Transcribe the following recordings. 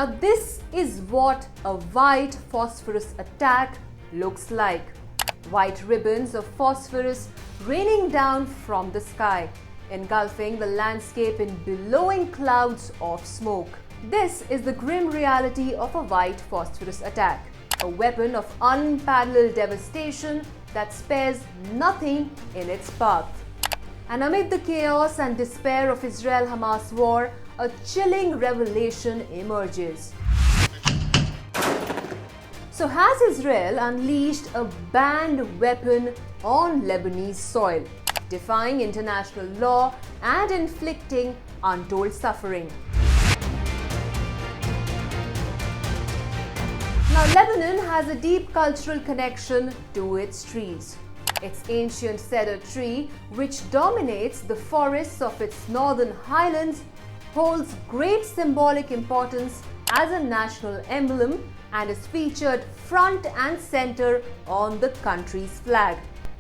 Now this is what a white phosphorus attack looks like. White ribbons of phosphorus raining down from the sky, engulfing the landscape in billowing clouds of smoke. This is the grim reality of a white phosphorus attack, a weapon of unparalleled devastation that spares nothing in its path. And amid the chaos and despair of Israel-Hamas war, a chilling revelation emerges. So has Israel unleashed a banned weapon on Lebanese soil, defying international law and inflicting untold suffering? Now, Lebanon has a deep cultural connection to its trees. Its ancient cedar tree, which dominates the forests of its northern highlands, holds great symbolic importance as a national emblem and is featured front and center on the country's flag.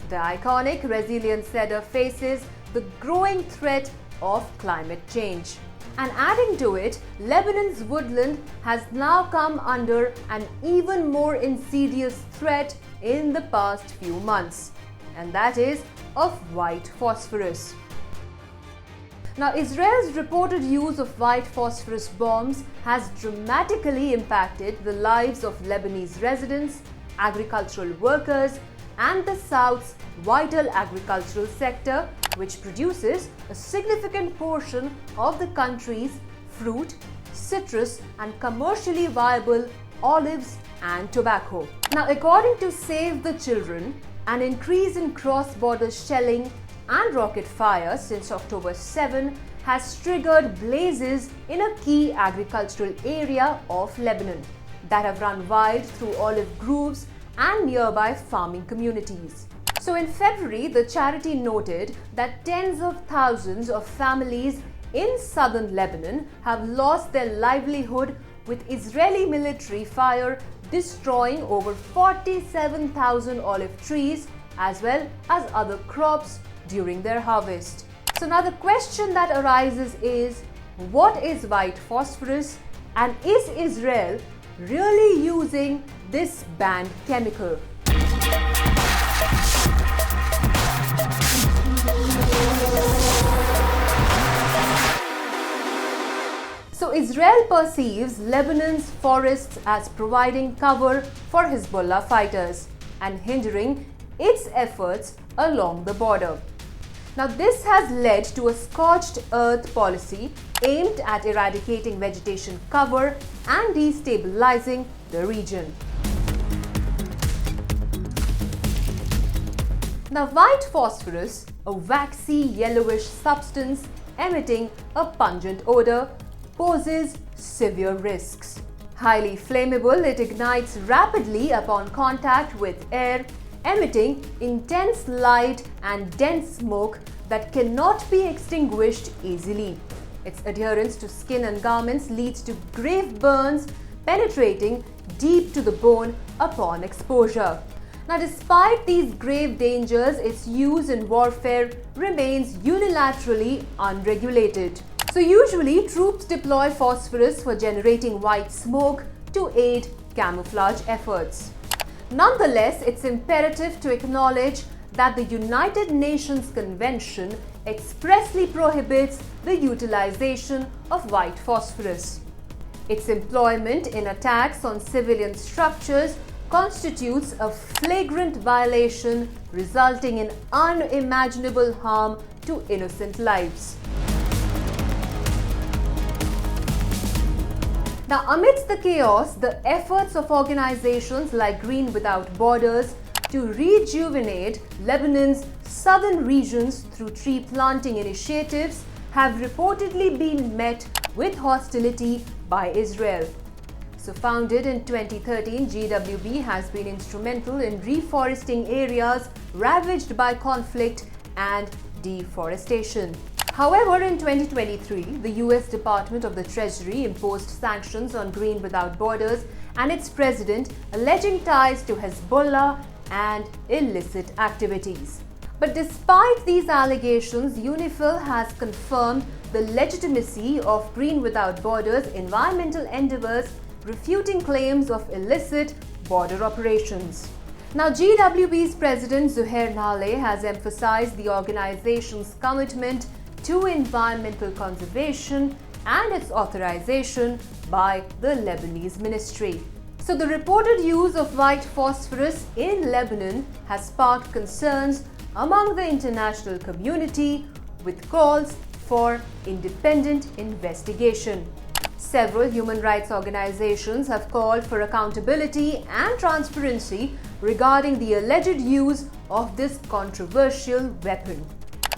The iconic resilient cedar faces the growing threat of climate change. And adding to it, Lebanon's woodland has now come under an even more insidious threat in the past few months, and that is of white phosphorus. Now, Israel's reported use of white phosphorus bombs has dramatically impacted the lives of Lebanese residents, agricultural workers, and the South's vital agricultural sector, which produces a significant portion of the country's fruit, citrus, and commercially viable olives and tobacco. Now, according to Save the Children, an increase in cross-border shelling and rocket fire since October 7 has triggered blazes in a key agricultural area of Lebanon that have run wild through olive groves and nearby farming communities. So in February, the charity noted that tens of thousands of families in southern Lebanon have lost their livelihood, with Israeli military fire destroying over 47,000 olive trees as well as other crops during their harvest. So now the question that arises is, what is white phosphorus, and is Israel really using this banned chemical? So Israel perceives Lebanon's forests as providing cover for Hezbollah fighters and hindering its efforts along the border. Now, this has led to a scorched earth policy aimed at eradicating vegetation cover and destabilizing the region. Now, white phosphorus, a waxy yellowish substance emitting a pungent odor, poses severe risks. Highly flammable, it ignites rapidly upon contact with air, emitting intense light and dense smoke that cannot be extinguished easily. Its adherence to skin and garments leads to grave burns, penetrating deep to the bone upon exposure. Now, despite these grave dangers, its use in warfare remains unilaterally unregulated. So usually, troops deploy phosphorus for generating white smoke to aid camouflage efforts. Nonetheless, it's imperative to acknowledge that the United Nations Convention expressly prohibits the utilization of white phosphorus. Its employment in attacks on civilian structures constitutes a flagrant violation, resulting in unimaginable harm to innocent lives. Now, amidst the chaos, the efforts of organizations like Green Without Borders to rejuvenate Lebanon's southern regions through tree planting initiatives have reportedly been met with hostility by Israel. So, founded in 2013, GWB has been instrumental in reforesting areas ravaged by conflict and deforestation. However, in 2023, the US Department of the Treasury imposed sanctions on Green Without Borders and its president, alleging ties to Hezbollah and illicit activities. But despite these allegations, UNIFIL has confirmed the legitimacy of Green Without Borders environmental endeavors, refuting claims of illicit border operations. Now, GWB's president Zuhair Naleh has emphasized the organization's commitment to environmental conservation and its authorization by the Lebanese ministry. So the reported use of white phosphorus in Lebanon has sparked concerns among the international community, with calls for independent investigation. Several human rights organizations have called for accountability and transparency regarding the alleged use of this controversial weapon.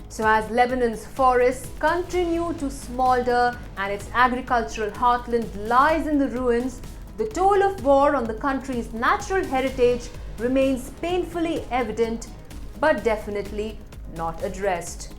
So as Lebanon's forests continue to smolder and its agricultural heartland lies in the ruins, the toll of war on the country's natural heritage remains painfully evident, but definitely not addressed.